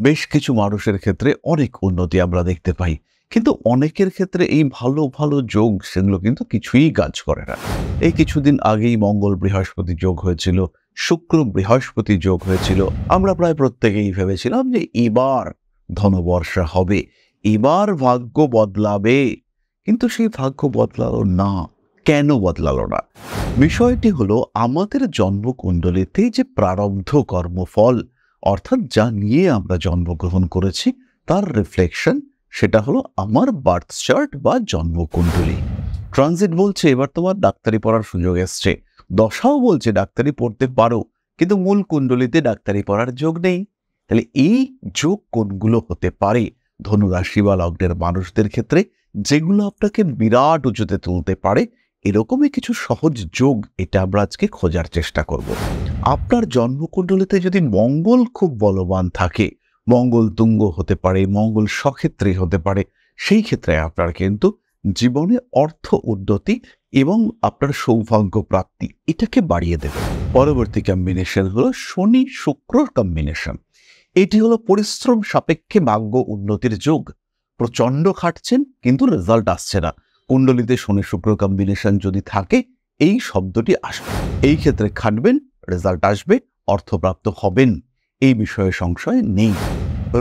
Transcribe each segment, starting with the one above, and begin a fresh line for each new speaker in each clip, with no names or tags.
বেশ কিছু মানুষের ক্ষেত্রে অনেক উন্নতি আমরা দেখতে পাই, কিন্তু অনেকের ক্ষেত্রে এই ভালো ভালো যোগ সেগুলো কিন্তু কিছুই কাজ করে না। এই কিছুদিন আগেই মঙ্গল বৃহস্পতি যোগ হয়েছিল, শুক্র বৃহস্পতি যোগ হয়েছিল। আমরা প্রায় প্রত্যেকেই ভেবেছিলাম যে এবার ধনবর্ষা হবে, এবার ভাগ্য বদলাবে, কিন্তু সেই ভাগ্য বদলালো না। কেন বদলালো না? বিষয়টি হলো আমাদের জন্মকুণ্ডলিতে যে প্রারব্ধ কর্মফল, অর্থাৎ যা নিয়ে আমরা জন্মগ্রহণ করেছি তার রিফ্লেকশন, সেটা হলো আমার বার্থ চার্ট বা জন্মকুণ্ডলী। ট্রানজিট বলছে এবার তোমার ডাক্তারি পড়ার সুযোগ এসছে, দশাও বলছে ডাক্তারি পড়তে পারো, কিন্তু মূল কুণ্ডলিতে ডাক্তারি পড়ার যোগ নেই। তাহলে এই যোগ কোনগুলো হতে পারে ধনুরাশি বা লগ্নের মানুষদের ক্ষেত্রে, যেগুলো আপনাকে বিরাট উঁচুতে তুলতে পারে? এরকমই কিছু সহজ যোগ এটা আমরা আজকে খোঁজার চেষ্টা করব। আপনার জন্মকুণ্ডলিতে যদি মঙ্গল খুব বলবান থাকে, মঙ্গল তুঙ্গ হতে পারে, মঙ্গল সক্ষেত্রে হতে পারে, সেই ক্ষেত্রে আপনার কিন্তু জীবনে অর্থ উন্নতি এবং আপনার সৌভাগ্য প্রাপ্তি এটাকে বাড়িয়ে দেবে। পরবর্তী কম্বিনেশন হলো শনি শুক্র কম্বিনেশন। এটি হলো পরিশ্রম সাপেক্ষে ভাগ্য উন্নতির যোগ। প্রচন্ড খাটছেন কিন্তু রেজাল্ট আসছে না, কুণ্ডলিতে শনি শুক্র কম্বিনেশন যদি থাকে এই শব্দটি আসবে। এই ক্ষেত্রে খাটবেন, রেজাল্ট আসবে, অর্থপ্রাপ্ত হবেন, এই বিষয়ে সংশয় নেই।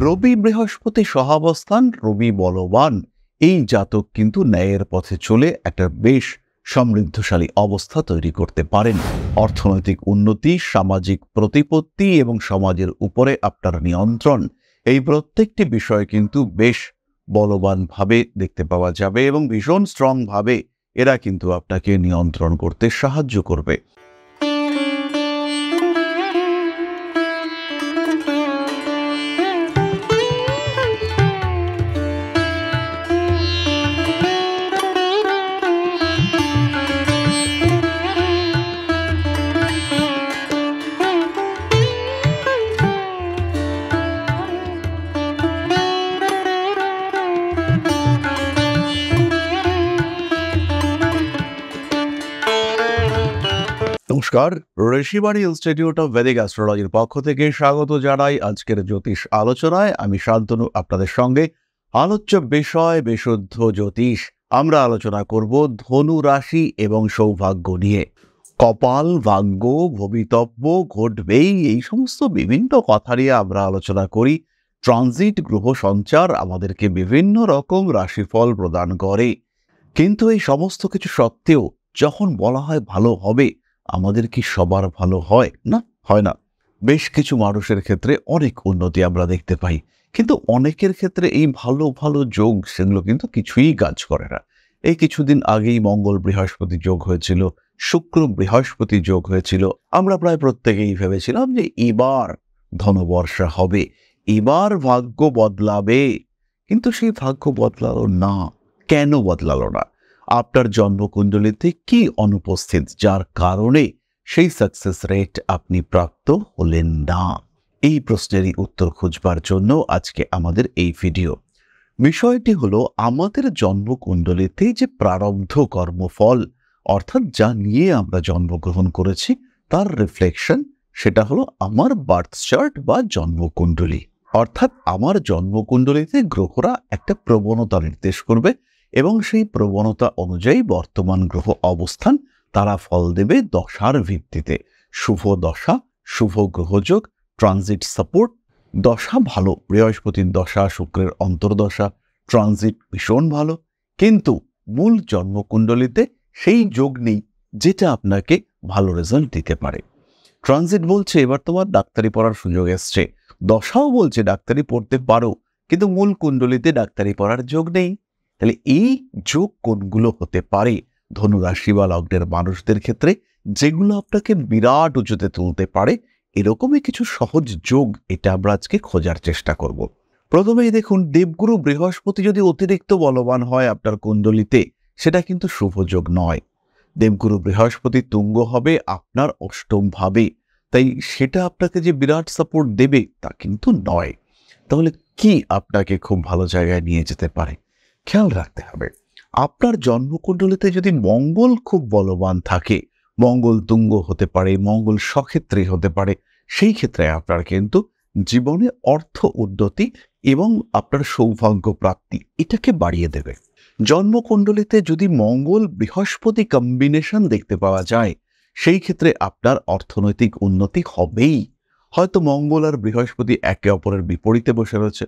রবি বৃহস্পতি সহাবস্থান, রবি বলবান, এই জাতক কিন্তু ন্যায়ের পথে চলে একটা বেশ সমৃদ্ধশালী অবস্থা তৈরি করতে পারেন। অর্থনৈতিক উন্নতি, সামাজিক প্রতিপত্তি এবং সমাজের উপরে আপনার নিয়ন্ত্রণ, এই প্রত্যেকটি বিষয় কিন্তু বেশ বলবানভাবে দেখতে পাওয়া যাবে এবং ভীষণ স্ট্রং ভাবে এরা কিন্তু আপনাকে নিয়ন্ত্রণ করতে সাহায্য করবে। নমস্কার, ঋষিবাণী ইনস্টিটিউট অফ ভেদিক অ্যাস্ট্রোলজির পক্ষ থেকে স্বাগত জানাই আজকের জ্যোতিষ আলোচনায়। আমি শান্তনু আপনাদের সঙ্গে। আলোচ্য বিষয় বিশুদ্ধ জ্যোতিষ। আমরা আলোচনা করব ধনু রাশি এবং সৌভাগ্য নিয়ে। কপাল, ভাগ্য, ভবিতব্য, ঘটবেই, এই সমস্ত বিভিন্ন কথা নিয়ে আমরা আলোচনা করি। ট্রানজিট, গ্রহ সঞ্চার আমাদেরকে বিভিন্ন রকম রাশিফল প্রদান করে, কিন্তু এই সমস্ত কিছু সত্ত্বেও যখন বলা হয় ভালো হবে, আমাদের কি সবার ভালো হয় না? হয় না। বেশ কিছু মানুষের ক্ষেত্রে অনেক উন্নতি আমরা দেখতে পাই, কিন্তু অনেকের ক্ষেত্রে এই ভালো ভালো যোগ সেগুলো কিন্তু কিছুই কাজ করে না। এই কিছুদিন আগেই মঙ্গল বৃহস্পতি যোগ হয়েছিল, শুক্র বৃহস্পতি যোগ হয়েছিল। আমরা প্রায় প্রত্যেকেই ভেবেছিলাম যে এবার ধনবর্ষা হবে, এবার ভাগ্য বদলাবে, কিন্তু সেই ভাগ্য বদলালো না। কেন বদলালো না? আপনার জন্মকুণ্ডলিতে কি অনুপস্থিত যার কারণে সেই সাকসেস রেট আপনি প্রাপ্ত হলেন না? এই প্রশ্নেরই উত্তর খুঁজবার জন্য আজকে আমাদের এই ভিডিও। বিষয়টি হলো আমাদের জন্মকুণ্ডলিতে যে প্রারব্ধ কর্মফল, অর্থাৎ যা নিয়ে আমরা জন্মগ্রহণ করেছি তার রিফ্লেকশন, সেটা হলো আমার বার্থ চার্ট বা জন্মকুণ্ডলী। অর্থাৎ আমার জন্মকুণ্ডলিতে গ্রহরা একটা প্রবণতা নির্দেশ করবে এবং সেই প্রবণতা অনুযায়ী বর্তমান গ্রহ অবস্থান তারা ফল দেবে দশার ভিত্তিতে। শুভ দশা, শুভ গ্রহযোগ, ট্রানজিট সাপোর্ট। দশা ভালো, বৃহস্পতির দশা, শুক্রের অন্তর্দশা, ট্রানজিট ভীষণ ভালো, কিন্তু মূল জন্মকুণ্ডলিতে সেই যোগ নেই যেটা আপনাকে ভালো রেজাল্ট দিতে পারে। ট্রানজিট বলছে এবার তোমার ডাক্তারি পড়ার সুযোগ এসছে, দশাও বলছে ডাক্তারি পড়তে পারো, কিন্তু মূল কুণ্ডলিতে ডাক্তারি পড়ার যোগ নেই। তাহলে এই যোগ কোনগুলো হতে পারে ধনুরাশি বা লগ্নের মানুষদের ক্ষেত্রে, যেগুলো আপনাকে বিরাট উঁচুতে তুলতে পারে? এরকমই কিছু সহজ যোগ এটা আমরা আজকে খোঁজার চেষ্টা করব। প্রথমেই দেখুন, দেবগুরু বৃহস্পতি যদি অতিরিক্ত বলবান হয় আপনার কুণ্ডলিতে, সেটা কিন্তু শুভ যোগ নয়। দেবগুরু বৃহস্পতি তুঙ্গ হবে আপনার অষ্টম ভাবে, তাই সেটা আপনাকে যে বিরাট সাপোর্ট দেবে তা কিন্তু নয়। তাহলে কি আপনাকে খুব ভালো জায়গায় নিয়ে যেতে পারে? খেয়াল রাখতে হবে, আপনার জন্মকুণ্ডলিতে যদি মঙ্গল খুব বলবান থাকে, মঙ্গল তুঙ্গ হতে পারে, মঙ্গল সক্ষেত্রে হতে পারে, সেই ক্ষেত্রে আপনার কিন্তু জীবনে অর্থ উন্নতি এবং আপনার সৌভাগ্য প্রাপ্তি এটাকে বাড়িয়ে দেবে। জন্মকুণ্ডলিতে যদি মঙ্গল বৃহস্পতি কম্বিনেশন দেখতে পাওয়া যায়, সেই ক্ষেত্রে আপনার অর্থনৈতিক উন্নতি হবেই। হয়তো মঙ্গল আর বৃহস্পতি একে অপরের বিপরীতে বসে রয়েছে,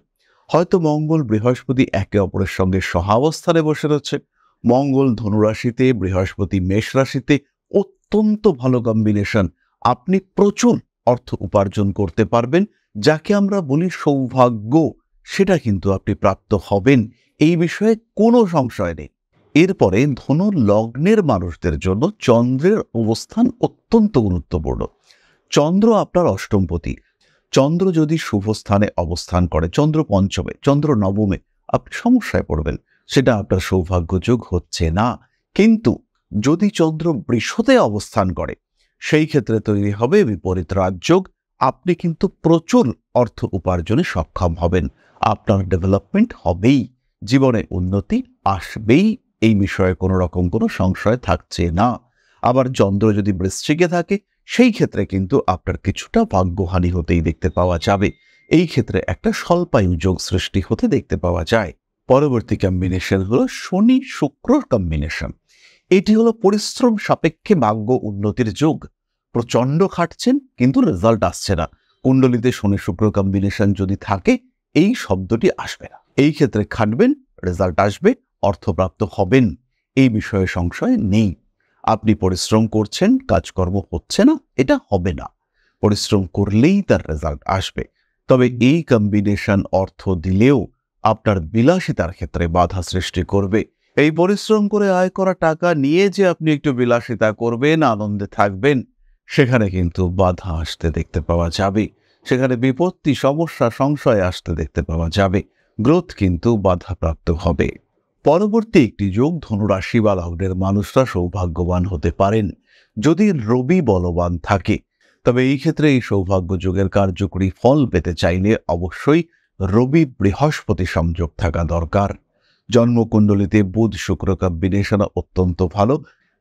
হয়তো মঙ্গল বৃহস্পতি একে অপরের সঙ্গে সহাবস্থানে বসে রয়েছে, মঙ্গল ধনুরাশিতে, বৃহস্পতি মেষ রাশিতে, অত্যন্ত ভালো কম্বিনেশন। আপনি প্রচুর অর্থ উপার্জন করতে পারবেন, যাকে আমরা বলি সৌভাগ্য, সেটা কিন্তু আপনি প্রাপ্ত হবেন, এই বিষয়ে কোনো সংশয় নেই। এরপরে ধনু লগ্নের মানুষদের জন্য চন্দ্রের অবস্থান অত্যন্ত গুরুত্বপূর্ণ। চন্দ্র আপনার অষ্টমপতি। চন্দ্র যদি শুভ স্থানে অবস্থান করে, চন্দ্র পঞ্চমে, চন্দ্র নবমে, আপনি সমস্যায় পড়বেন, সেটা আপনার সৌভাগ্য যোগ হচ্ছে না। কিন্তু যদি চন্দ্র বৃষতে অবস্থান করে, সেই ক্ষেত্রে তৈরি হবে বিপরীত রাজযোগ। আপনি কিন্তু প্রচুর অর্থ উপার্জনে সক্ষম হবেন, আপনার ডেভেলপমেন্ট হবেই, জীবনে উন্নতি আসবেই, এই বিষয়ে কোনো রকম কোনো সংশয় থাকছে না। আবার চন্দ্র যদি বৃশ্চিকে থাকে, সেই ক্ষেত্রে কিন্তু আপনার কিছুটা ভাগ্যহানি হতেই দেখতে পাওয়া যাবে। এই ক্ষেত্রে একটা স্বল্পায়ু যোগ সৃষ্টি হতে দেখতে পাওয়া যায়। পরবর্তী কম্বিনেশন হলো শনি শুক্র কম্বিনেশন। এটি হলো পরিশ্রম সাপেক্ষে ভাগ্য উন্নতির যোগ। প্রচন্ড খাটছেন কিন্তু রেজাল্ট আসছে না, কুণ্ডলিতে শনি শুক্র কম্বিনেশন যদি থাকে, এই শব্দটি আসবে না। এই ক্ষেত্রে খাটবেন, রেজাল্ট আসবে, অর্থপ্রাপ্ত হবেন, এই বিষয়ে সংশয় নেই। আপনি পরিশ্রম করছেন, কাজকর্ম হচ্ছে না, এটা হবে না। পরিশ্রম করলেই তার রেজাল্ট আসবে। তবে এই কম্বিনেশন অর্থ দিলেও আপনার বিলাসিতার ক্ষেত্রে বাধা সৃষ্টি করবে। এই পরিশ্রম করে আয় করা টাকা নিয়ে যে আপনি একটু বিলাসিতা করবেন, আনন্দে থাকবেন, সেখানে কিন্তু বাধা আসতে দেখতে পাওয়া যাবে। সেখানে বিপত্তি, সমস্যা, সংশয় আসতে দেখতে পাওয়া যাবে। গ্রোথ কিন্তু বাধাপ্রাপ্ত হবে। পরবর্তী একটি যোগ, ধনুরাশি বা লগ্নের মানুষরা সৌভাগ্যবান হতে পারেন যদি রবি বলবান থাকে। তবে এই ক্ষেত্রে এই সৌভাগ্য যোগের কার্যকরী ফল পেতে চাইলে অবশ্যই রবি বৃহস্পতি সংযোগ থাকা দরকার। জন্মকুণ্ডলিতে বুধ শুক্র কম্বিনেশন অত্যন্ত ভালো।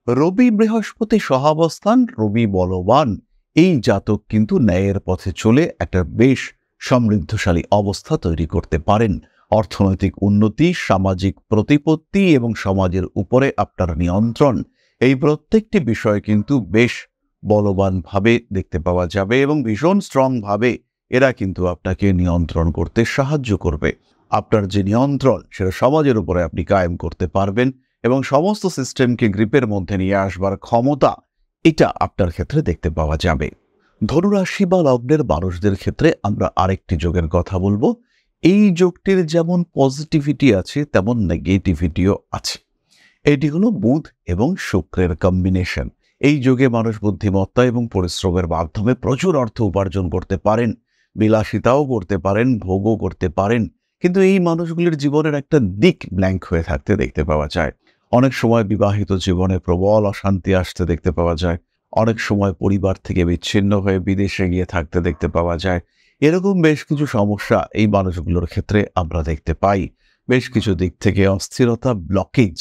রবি বৃহস্পতি সহাবস্থান, রবি বলবান, এই জাতক কিন্তু ন্যায়ের পথে চলে একটা বেশ সমৃদ্ধশালী অবস্থা তৈরি করতে পারেন। অর্থনৈতিক উন্নতি, সামাজিক প্রতিপত্তি এবং সমাজের উপরে আপনার নিয়ন্ত্রণ, এই প্রত্যেকটি বিষয় কিন্তু বেশ বলবানভাবে দেখতে পাওয়া যাবে এবং ভীষণ স্ট্রংভাবে এরা কিন্তু আপনাকে নিয়ন্ত্রণ করতে সাহায্য করবে। আপনার যে নিয়ন্ত্রণ, সেটা সমাজের উপরে আপনি কায়েম করতে পারবেন এবং সমস্ত সিস্টেমকে গ্রিপের মধ্যে নিয়ে আসবার ক্ষমতা, এটা আপনার ক্ষেত্রে দেখতে পাওয়া যাবে। ধনুরাশি বা লগ্নের মানুষদের ক্ষেত্রে আমরা আরেকটি যোগের কথা বলবো। এই যোগটির যেমন পজিটিভিটি আছে, তেমন নেগেটিভিটিও আছে। এটি হলো বুধ এবং শুক্রের কম্বিনেশন। এই যোগে মানুষ বুদ্ধিমত্তা এবং পরিশ্রমের মাধ্যমে প্রচুর অর্থ উপার্জন করতে পারেন, বিলাসিতাও করতে পারেন, ভোগও করতে পারেন। কিন্তু এই মানুষগুলির জীবনের একটা দিক ব্ল্যাঙ্ক হয়ে থাকতে দেখতে পাওয়া যায়। অনেক সময় বিবাহিত জীবনে প্রবল অশান্তি আসতে দেখতে পাওয়া যায়, অনেক সময় পরিবার থেকে বিচ্ছিন্ন হয়ে বিদেশে গিয়ে থাকতে দেখতে পাওয়া যায়। এরকম বেশ কিছু সমস্যা এই মানুষগুলোর ক্ষেত্রে আমরা দেখতে পাই। বেশ কিছু দিক থেকে অস্থিরতা, ব্লকেজ,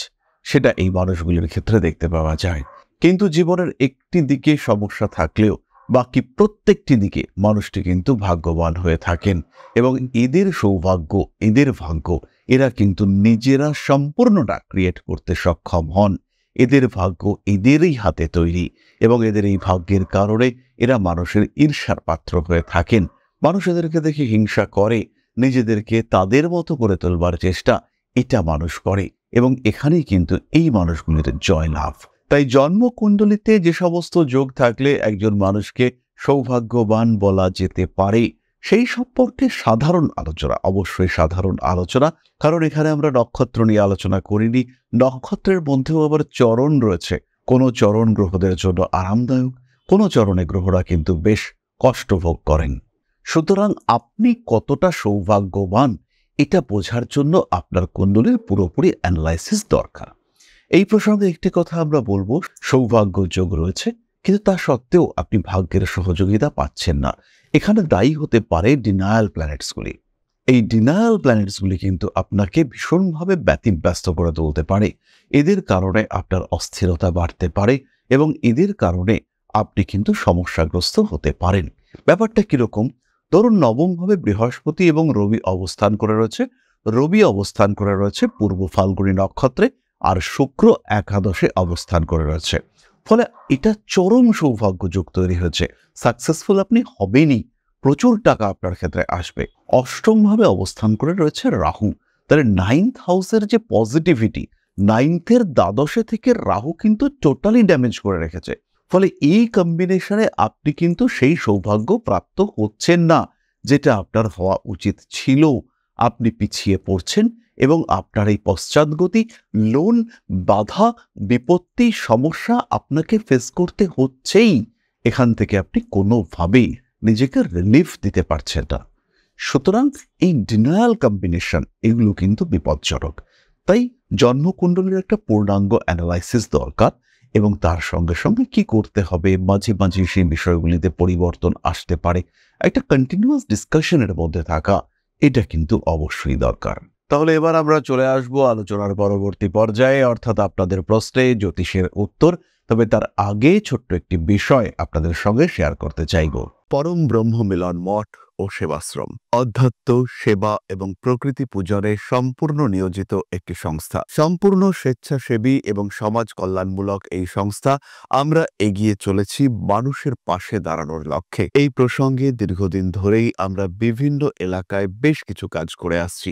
সেটা এই মানুষগুলির ক্ষেত্রে দেখতে পাওয়া যায়। কিন্তু জীবনের একটি দিকে সমস্যা থাকলেও বাকি প্রত্যেকটি দিকে মানুষটি কিন্তু ভাগ্যবান হয়ে থাকেন এবং এদের সৌভাগ্য, এদের ভাগ্য, এরা কিন্তু নিজেরা সম্পূর্ণটা ক্রিয়েট করতে সক্ষম হন। এদের ভাগ্য এদেরই হাতে তৈরি এবং এদের এই ভাগ্যের কারণে এরা মানুষের ঈর্ষার পাত্র হয়ে থাকেন। মানুষ এদেরকে দেখে হিংসা করে, নিজেদেরকে তাদের মতো করে তোলবার চেষ্টা এটা মানুষ করে এবং এখানেই কিন্তু এই মানুষগুলির জয়লাভ। তাই জন্মকুণ্ডলিতে যে সমস্ত যোগ থাকলে একজন মানুষকে সৌভাগ্যবান বলা যেতে পারে, সেই সম্পর্কে সাধারণ আলোচনা, অবশ্যই সাধারণ আলোচনা, কারণ এখানে আমরা নক্ষত্র নিয়ে আলোচনা করিনি। নক্ষত্রের মধ্যেও আবার চরণ রয়েছে। কোনো চরণ গ্রহদের জন্য আরামদায়ক, কোনো চরণে গ্রহরা কিন্তু বেশ কষ্ট ভোগ করেন। সুতরাং আপনি কতটা সৌভাগ্যবান, এটা বোঝার জন্য আপনার কুণ্ডলীর পুরোপুরি অ্যানালাইসিস দরকার। এই প্রসঙ্গে একটি কথা আমরা বলবো, সৌভাগ্য যোগ রয়েছে কিন্তু তা সত্ত্বেও আপনি ভাগ্যের সহযোগিতা পাচ্ছেন না। এখানে দায়ী হতে পারে ডিনায়াল প্ল্যানেটসগুলি। এই ডিনায়াল প্ল্যানেটসগুলি কিন্তু আপনাকে ভীষণভাবে ব্যতিব্যস্ত করে তুলতে পারে। এদের কারণে আপনার অস্থিরতা বাড়তে পারে এবং এদের কারণে আপনি কিন্তু সমস্যাগ্রস্ত হতে পারেন। ব্যাপারটা কিরকম? ধরুন নবমভাবে বৃহস্পতি এবং রবি অবস্থান করে রয়েছে। রবি অবস্থান করে রয়েছে পূর্ব ফাল্গুনী নক্ষত্রে, আর শুক্র একাদশে অবস্থান করে রয়েছে। ফলে এটা চরম সৌভাগ্যযোগ তৈরি হয়েছে। সাকসেসফুল আপনি হবেনই, প্রচুর টাকা আপনার ক্ষেত্রে আসবে। অষ্টমভাবে অবস্থান করে রয়েছে রাহু। তাহলে 9th হাউসের যে পজিটিভিটি, 9th-এর দ্বাদশে থেকে রাহু কিন্তু টোটালি ড্যামেজ করে রেখেছে। ফলে এই কম্বিনেশনে আপনি কিন্তু সেই সৌভাগ্য প্রাপ্ত হচ্ছেন না যেটা আপনার হওয়া উচিত ছিল। আপনি পিছিয়ে পড়ছেন এবং আপনার এই পশ্চাৎগতি, লোন, বাধা, বিপত্তি, সমস্যা আপনাকে ফেস করতে হচ্ছেই। এখান থেকে আপনি কোনোভাবেই নিজেকে রিলিফ দিতে পারছেন না। সুতরাং এই ডিনায়াল কম্বিনেশন এগুলো কিন্তু বিপজ্জনক। তাই জন্মকুণ্ডলীর একটা পূর্ণাঙ্গ অ্যানালাইসিস দরকার, এবং তার সঙ্গে সঙ্গে কি করতে হবে, মাঝে মাঝে সেই বিষয়গুলিতে পরিবর্তন আসতে পারে, একটা কন্টিনিউয়াস ডিসকাশনের মধ্যে থাকা এটা কিন্তু অবশ্যই দরকার। তাহলে এবার আমরা চলে আসব আলোচনার পরবর্তী পর্যায়ে, অর্থাৎ আপনাদের প্রশ্নে জ্যোতিষের উত্তর। তবে তার আগে ছোট্ট একটি বিষয় আপনাদের সঙ্গে শেয়ার করতে চাইব।
পরম ব্রহ্ম মিলন মঠ ও সেবাশ্রম অধ্যাত্ম, সেবা এবং প্রকৃতি পূজনে সম্পূর্ণ নিয়োজিত একটি সংস্থা। সম্পূর্ণ স্বেচ্ছাসেবী এবং সমাজ কল্যাণমূলক এই সংস্থা আমরা এগিয়ে চলেছি মানুষের পাশে দাঁড়ানোর লক্ষ্যে। এই প্রসঙ্গে দীর্ঘদিন ধরেই আমরা বিভিন্ন এলাকায় বেশ কিছু কাজ করে আসছি।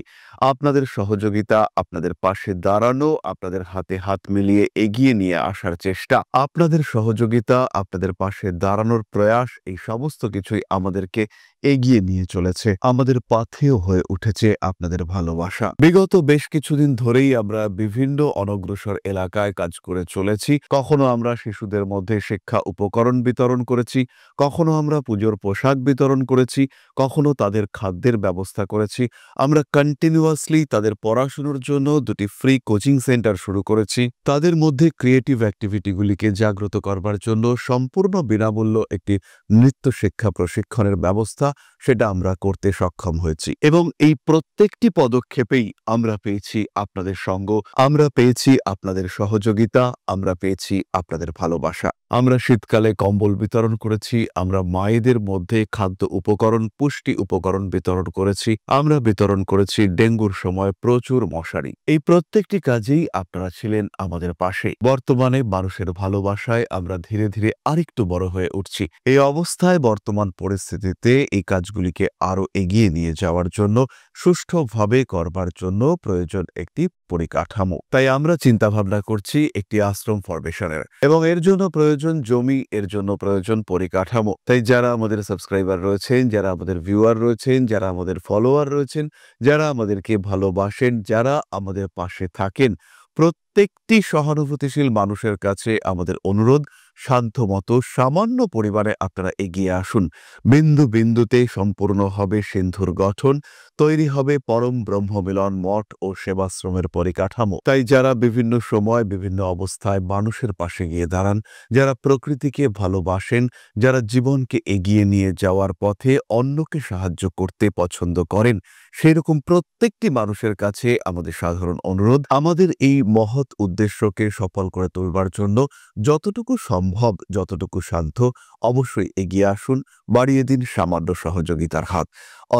আপনাদের সহযোগিতা, আপনাদের পাশে দাঁড়ানো, আপনাদের হাতে হাত মিলিয়ে এগিয়ে নিয়ে আসার চেষ্টা, আপনাদের সহযোগিতা, আপনাদের পাশে দাঁড়ানোর প্রয়াস, এই সমস্ত কিছুই আমাদেরকে এগিয়ে নিয়ে চলেছে। আমাদের পাথেয় হয়ে উঠেছে আপনাদের ভালোবাসা। বিগত বেশ কিছুদিন ধরেই আমরা বিভিন্ন অনগ্রসর এলাকায় কাজ করে চলেছি। কখনো আমরা শিশুদের মধ্যে শিক্ষা উপকরণ বিতরণ করেছি, কখনো আমরা পুজোর পোশাক বিতরণ করেছি, কখনো তাদের খাদ্যের ব্যবস্থা করেছি। আমরা কন্টিনিউয়াসলি তাদের পড়াশোনার জন্য 2টি ফ্রি কোচিং সেন্টার শুরু করেছি। তাদের মধ্যে ক্রিয়েটিভ অ্যাক্টিভিটিগুলিকে জাগ্রত করবার জন্য সম্পূর্ণ বিনামূল্য একটি নৃত্য শিক্ষা প্রশিক্ষণের ব্যবস্থা, সেটা আমরা করতে সক্ষম হয়েছি। এবং এই প্রত্যেকটি পদক্ষেপেই আমরা পেয়েছি আপনাদের সঙ্গ, আমরা পেয়েছি আপনাদের সহযোগিতা, আমরা পেয়েছি আপনাদের ভালোবাসা। আমরা শীতকালে কম্বল বিতরণ করেছি, আমরা মায়েদের মধ্যে খাদ্য উপকরণ, পুষ্টি উপকরণ বিতরণ করেছি, আমরা বিতরণ করেছি ডেঙ্গুর সময় প্রচুর মশারি। এই প্রত্যেকটি কাজেই আপনারা ছিলেন আমাদের পাশে। বর্তমানে মানুষের ভালোবাসায় আমরা ধীরে ধীরে আরেকটু বড় হয়ে উঠছি। এই অবস্থায় বর্তমান পরিস্থিতিতে এই কাজগুলিকে আরো এগিয়ে নিয়ে যাওয়ার জন্য, সুষ্ঠুভাবে করবার জন্য প্রয়োজন একটি পরিকাঠামো। তাই আমরা চিন্তা ভাবনা করছি একটি আশ্রম ফরমেশনের, এবং এর জন্য প্রয়োজন জমি, এর জন্য প্রয়োজন পরিকাঠামো। তাই যারা আমাদের সাবস্ক্রাইবার রয়েছেন, যারা আমাদের ভিউয়ার রয়েছেন, যারা আমাদের ফলোয়ার রয়েছেন, যারা আমাদেরকে ভালোবাসেন, যারা আমাদের পাশে থাকেন, প্রত্যেকটি সহানুভূতিশীল মানুষের কাছে আমাদের অনুরোধ, সাধ্যমতো সামান্য পরিমাণে আপনারা এগিয়ে আসুন। বিন্দু বিন্দুতে সম্পূর্ণ হবে সিন্ধুর গঠন, তৈরি হবে পরম ব্রহ্ম মিলন মঠ ও সেবাশ্রমের পরিকাঠামো। তাই যারা বিভিন্ন সময় বিভিন্ন অবস্থায় মানুষের পাশে গিয়ে দাঁড়ান, যারা প্রকৃতিকে ভালোবাসেন, যারা জীবনকে এগিয়ে নিয়ে যাওয়ার পথে অন্যকে সাহায্য করতে পছন্দ করেন, সেরকম প্রত্যেকটি মানুষের কাছে আমাদের সাধারণ অনুরোধ, আমাদের এই মহৎ উদ্দেশ্যকে সফল করে তুলবার জন্য যতটুকু সম্ভব, যতটুকু সাধ্য, অবশ্যই এগিয়ে আসুন, বাড়িয়ে দিন সামান্য সহযোগিতার হাত।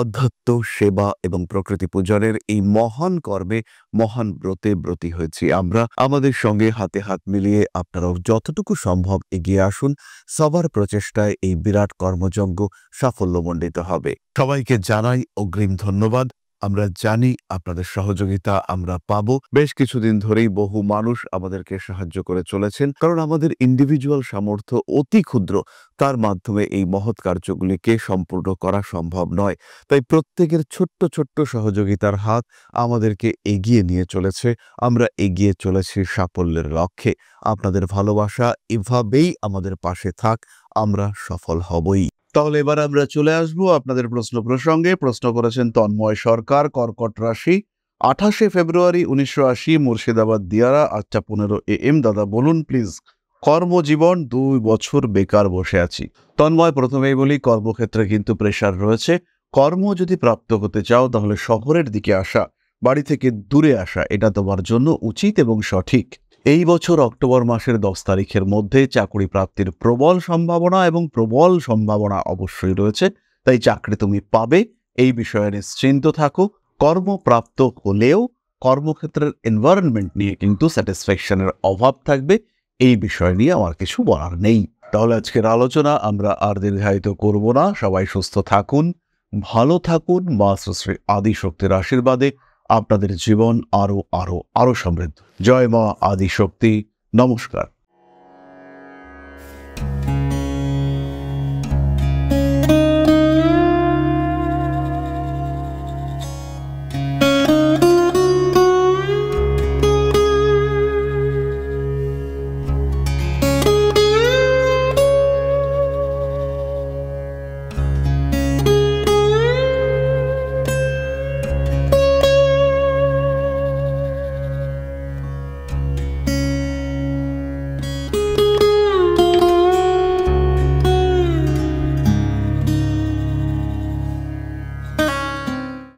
অধ্যাত্ম, সেবা এবং প্রকৃতি পূজনের এই মহান কর্মে, মহান ব্রতে ব্রতী হয়েছি আমরা। আমাদের সঙ্গে হাতে হাত মিলিয়ে আপনারাও যতটুকু সম্ভব এগিয়ে আসুন। সবার প্রচেষ্টায় এই বিরাট কর্মযজ্ঞ সাফল্যমণ্ডিত হবে। সবাইকে জানাই অগ্রিম ধন্যবাদ। আমরা জানি আপনাদের সহযোগিতা আমরা পাবো। বেশ কিছুদিন ধরেই বহু মানুষ আমাদেরকে সাহায্য করে চলেছেন, কারণ আমাদের ইন্ডিভিজুয়াল সামর্থ্য অতি ক্ষুদ্র, তার মাধ্যমে এই মহৎ কার্যগুলিকে সম্পূর্ণ করা সম্ভব নয়। তাই প্রত্যেকের ছোট্ট ছোট্ট সহযোগিতার হাত আমাদেরকে এগিয়ে নিয়ে চলেছে। আমরা এগিয়ে চলেছি সাফল্যের লক্ষ্যে। আপনাদের ভালোবাসা এভাবেই আমাদের পাশে থাক, আমরা সফল হবই।
তাহলে এবার আমরা চলে আসবো আপনাদের প্রশ্ন প্রসঙ্গে। প্রশ্ন করেছেন তন্ময় সরকার, কর্কট রাশি, 28শে ফেব্রুয়ারি 1980, মুর্শিদাবাদ দিয়ারা, 8:15 AM। দাদা বলুন প্লিজ, কর্মজীবন 2 বছর বেকার বসে আছি। তন্ময়, প্রথমেই বলি, কর্মক্ষেত্রে কিন্তু প্রেশার রয়েছে। কর্ম যদি প্রাপ্ত হতে চাও তাহলে শহরের দিকে আসা, বাড়ি থেকে দূরে আসা, এটা তোমার জন্য উচিত এবং সঠিক। এই বছর অক্টোবর মাসের 10 তারিখের মধ্যে চাকরি প্রাপ্তির প্রবল সম্ভাবনা অবশ্যই রয়েছে। তাই চাকরি তুমি পাবে, এই বিষয়ে নিশ্চিন্ত থাকো। কর্মপ্রাপ্ত হলেও কর্মক্ষেত্রের এনভায়রনমেন্ট নিয়ে কিন্তু স্যাটিসফ্যাকশনের অভাব থাকবে, এই বিষয় নিয়ে আমার কিছু বলার নেই। তাহলে আজকের আলোচনা আমরা আর দীর্ঘায়িত করব না। সবাই সুস্থ থাকুন, ভালো থাকুন। মা শ্রী আদিশক্তির আশীর্বাদে আপনাদের জীবন আরো আরো আরো সমৃদ্ধ। জয় মা আদিশক্তি। নমস্কার।